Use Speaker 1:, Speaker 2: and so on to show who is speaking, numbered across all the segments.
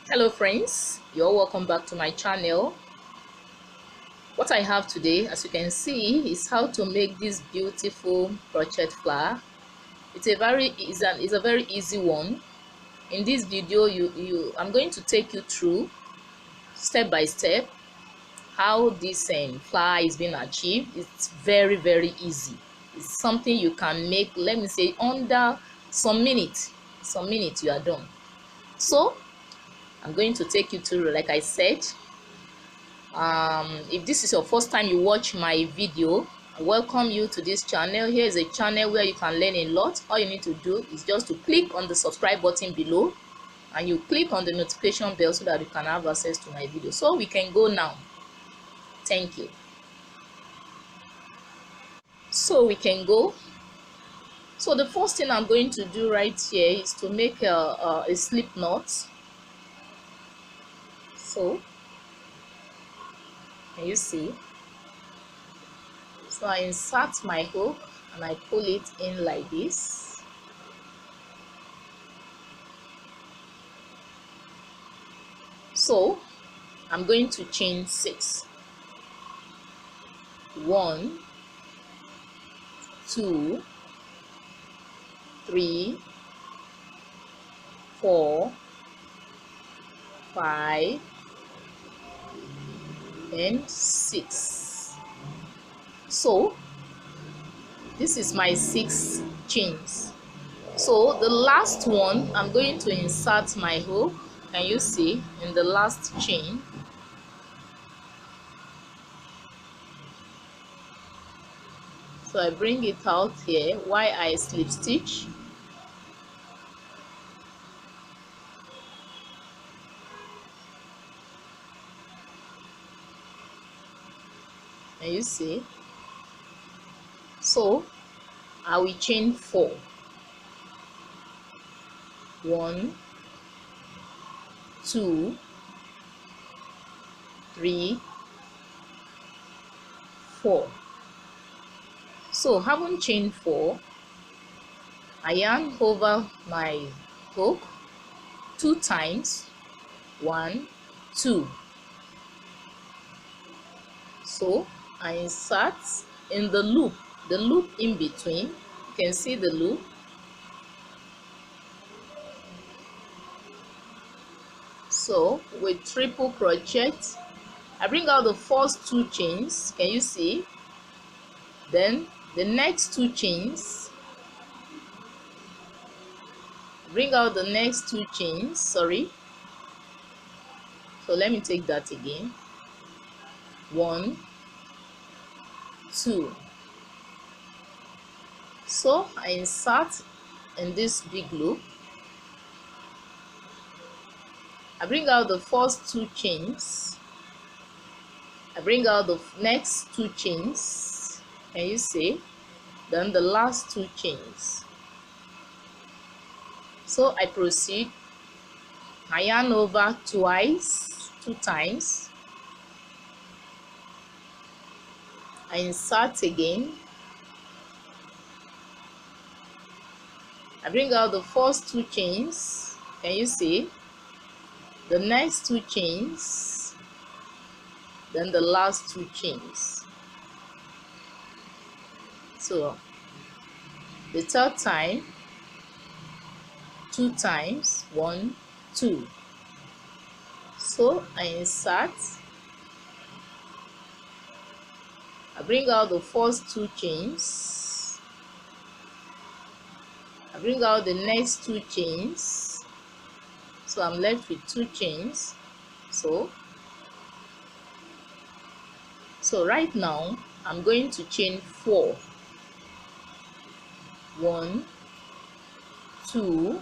Speaker 1: Hello friends, you're welcome back to my channel. What I have today, as you can see, is how to make this beautiful crochet flower. It's a very easy one. In this video, I'm going to take you through step by step how this flower is being achieved. It's very easy. It's something you can make, let me say, under some minutes. Some minutes you are done. So I'm going to take you through, like I said. If this is your first time you watch my video, I welcome you to this channel. Here is a channel where you can learn a lot. All you need to do is just to click on the subscribe button below and you click on the notification bell so that you can have access to my video. So we can go now. Thank you. So we can go. So the first thing I'm going to do right here is to make a slip knot. So can you see? So I insert my hook and I pull it in like this. So I'm going to chain 6. 1, 2, 3, 4, 5, and 6. So this is my 6 chains. So the last one, I'm going to insert my hook. Can you see in the last chain? So I bring it out here while I slip stitch. Can you see? So I will chain 4. 1, 2, 3, 4. So having chained 4, I yarn over my hook 2 times. 1, 2. So I insert in the loop in between. You can see the loop. So with triple crochet, I bring out the first 2 chains. Can you see? Then the next 2 chains, bring out the next 2 chains. Sorry, so let me take that again. 1, 2. So I insert in this big loop. I bring out the first 2 chains. I bring out the next 2 chains. Can you see? Then the last 2 chains. So I proceed. I yarn over twice, 2 times. I insert again. I bring out the first 2 chains. Can you see? The next 2 chains. Then the last 2 chains. So the third time, 2 times, 1, 2. So I insert. I bring out the first 2 chains. I bring out the next 2 chains. So I'm left with 2 chains. So right now I'm going to chain 4. 1, 2,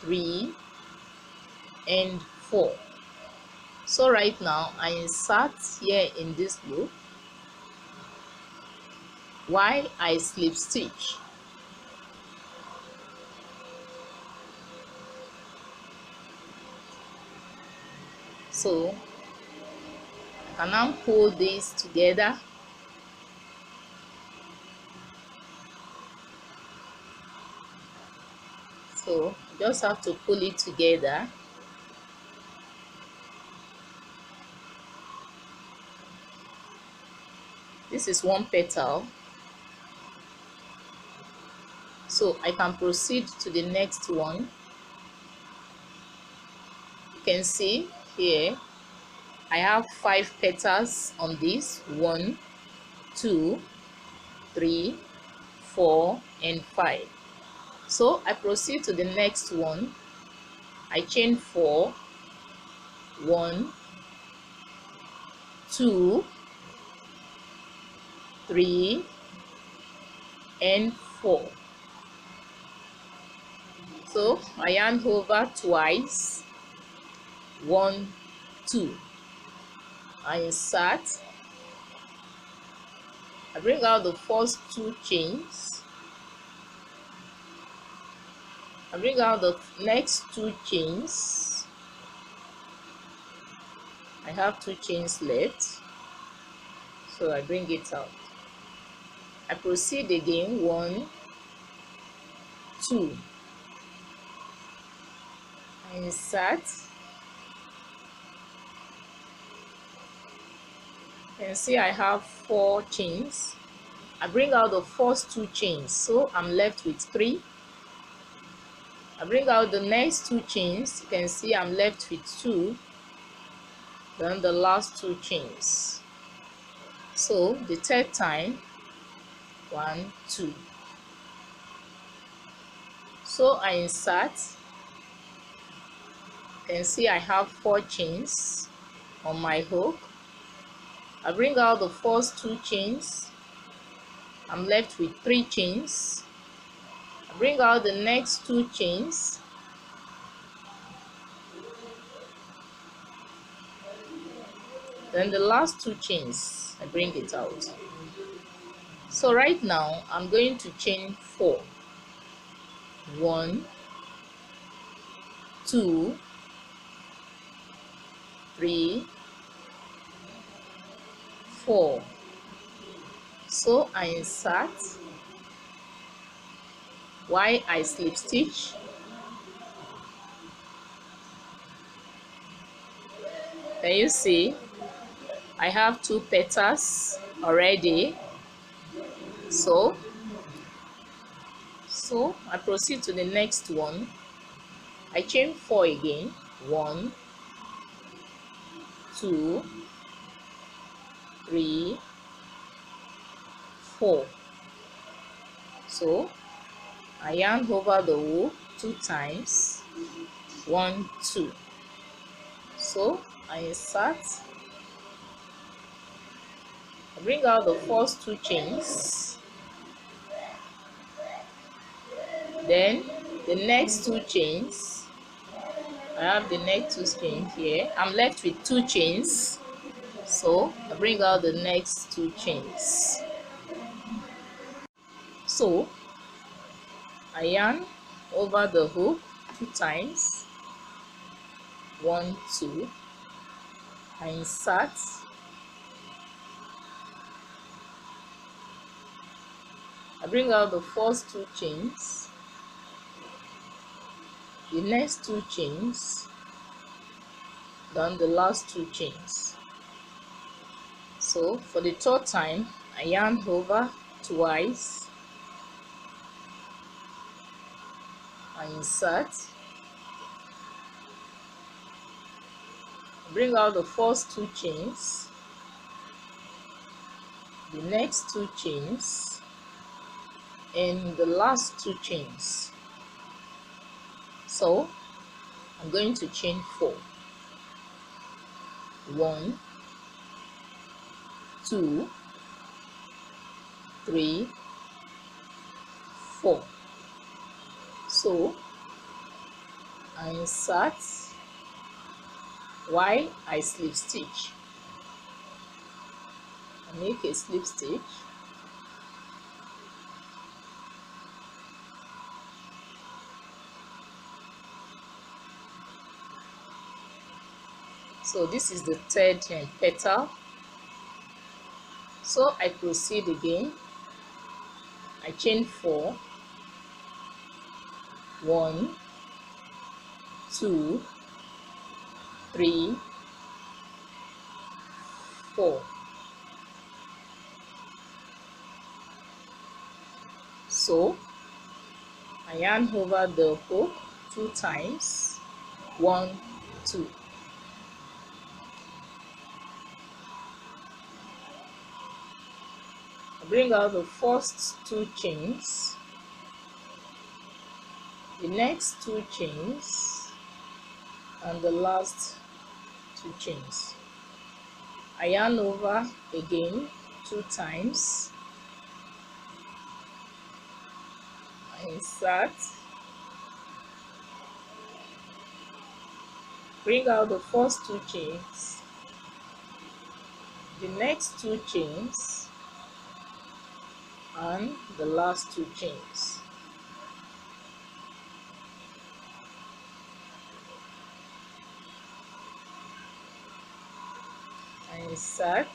Speaker 1: 3, and 4. So right now I insert here in this loop while I slip stitch. So I can now pull this together. So just have to pull it together. This is one petal, so I can proceed to the next one. You can see here I have 5 petals on this. 1, 2, 3, 4 and 5. So I proceed to the next one. I chain 4, 1, 2, 3 and 4. So I yarn over twice. 1, 2. I insert. I bring out the first 2 chains. I bring out the next 2 chains. I have 2 chains left, so I bring it out. I proceed again. 1, 2. I insert. You can see I have 4 chains. I bring out the first 2 chains, so I'm left with 3. I bring out the next 2 chains. You can see I'm left with 2. Then the last 2 chains. So the third time, 1, 2. So I insert. You can see I have 4 chains on my hook. I bring out the first 2 chains. I'm left with 3 chains. I bring out the next 2 chains. Then the last 2 chains, I bring it out. So right now I'm going to chain 4. 1, 2, 3, 4. So I insert. While I slip stitch. Can you see? I have 2 petals already. So I proceed to the next one. I chain 4 again. 1, 2, 3, 4. So I yarn over the hook 2 times. 1, 2. So I insert. I bring out the first 2 chains. Then the next 2 chains. I have the next 2 chains here. I'm left with 2 chains. So I bring out the next 2 chains. So I yarn over the hook 2 times. 1, 2. I insert. I bring out the first 2 chains. The next 2 chains. Then the last 2 chains. So for the third time, I yarn over twice. I insert. Bring out the first 2 chains. The next 2 chains. And the last 2 chains. So I'm going to chain 4. 1, 2, 3, 4. So I insert while I slip stitch. I make a slip stitch. So this is the third petal. So I proceed again. I chain 4. 1, 2, 3, 4. So I yarn over the hook 2 times, 1, 2. I bring out the first 2 chains, the next 2 chains, and the last 2 chains. I yarn over again 2 times, I insert, bring out the first 2 chains, the next 2 chains, and the last 2 chains. I insert,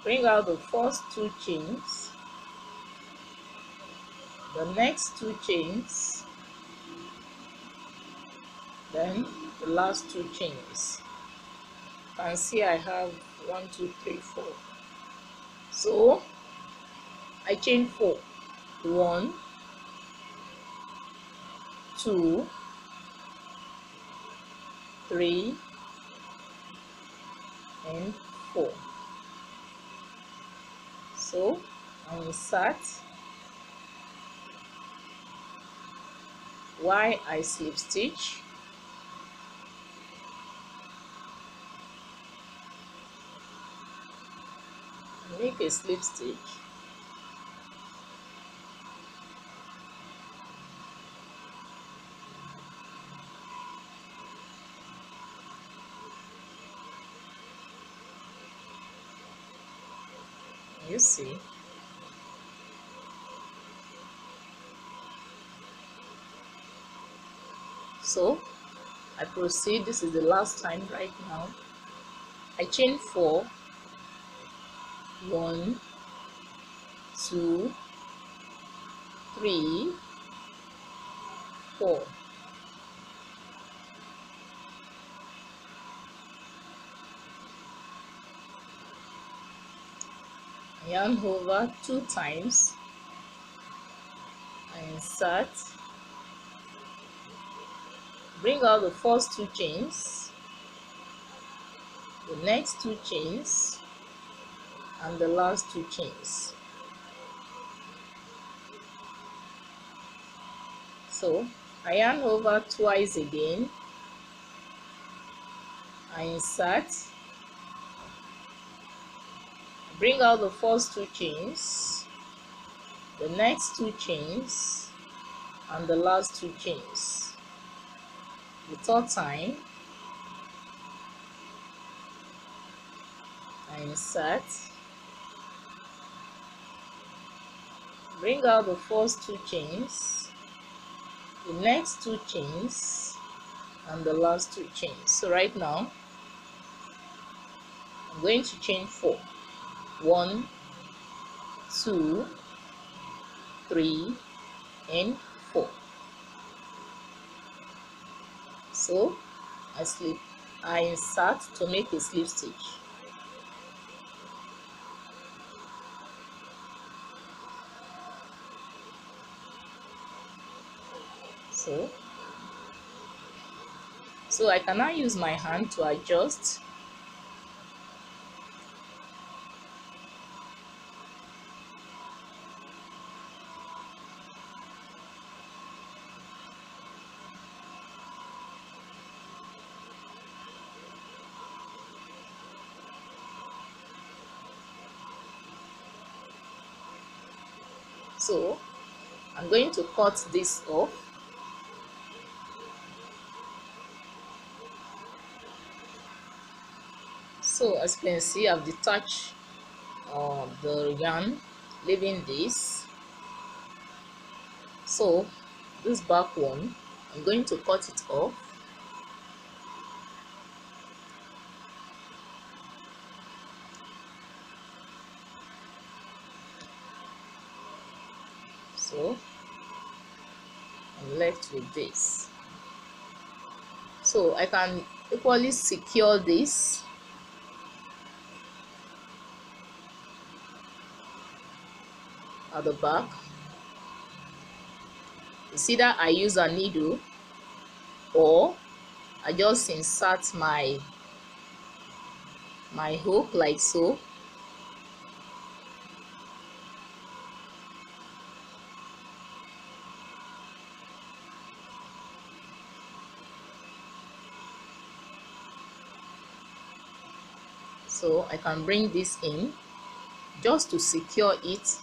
Speaker 1: bring out the first 2 chains, the next 2 chains, then the last 2 chains. You can see I have 1, 2, 3, 4. So I chain 4. 1, 2, 3, and 4. So I insert while I slip stitch. Make a slip stitch. You see, so I proceed. This is the last time right now. I chain 4, 1, 2, 3, 4. I yarn over 2 times. I insert, bring out the first 2 chains, the next 2 chains, and the last 2 chains. So I yarn over twice again. I insert, bring out the first 2 chains, the next 2 chains, and the last 2 chains. The third time I insert, bring out the first 2 chains, the next 2 chains, and the last 2 chains. So right now I'm going to chain 4. 1, 2, 3, and 4. So I insert to make a slip stitch. So I can now use my hand to adjust. So I'm going to cut this off. So as you can see, I've detached the yarn, leaving this. So this back one, I'm going to cut it off. So I'm left with this. So I can equally secure this. at the back. You see that I use a needle, or I just insert my hook like so. So I can bring this in just to secure it.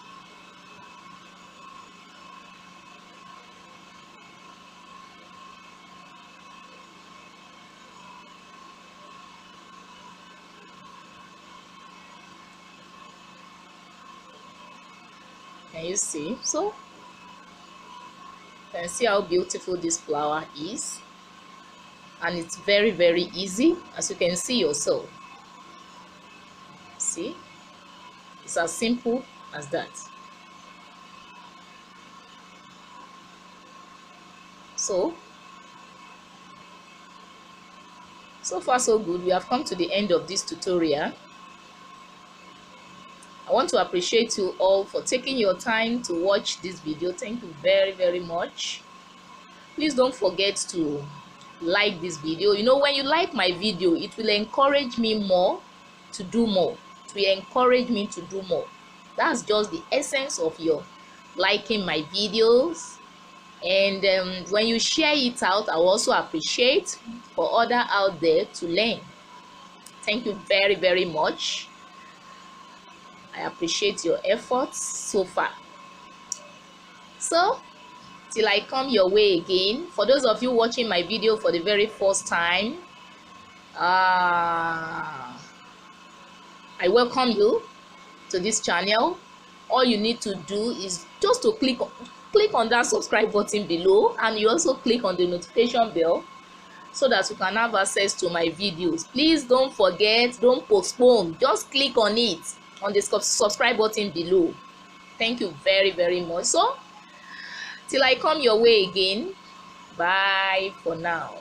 Speaker 1: Can you see? So you can see how beautiful this flower is, and it's very, very easy, as you can see yourself. See, it's as simple as that. So far so good. We have come to the end of this tutorial. I want to appreciate you all for taking your time to watch this video. Thank you very, very much. Please don't forget to like this video. You know, when you like my video, it will encourage me more to do more. It will encourage me to do more. That's just the essence of your liking my videos. And when you share it out, I will also appreciate for others out there to learn. Thank you very, very much. I appreciate your efforts so far. So till I come your way again, for those of you watching my video for the very first time, I welcome you to this channel. All you need to do is just to click on that subscribe button below, and you also click on the notification bell so that you can have access to my videos. Please don't forget, don't postpone, just click on it, on the subscribe button below. Thank you very, very much. So till I come your way again, bye for now.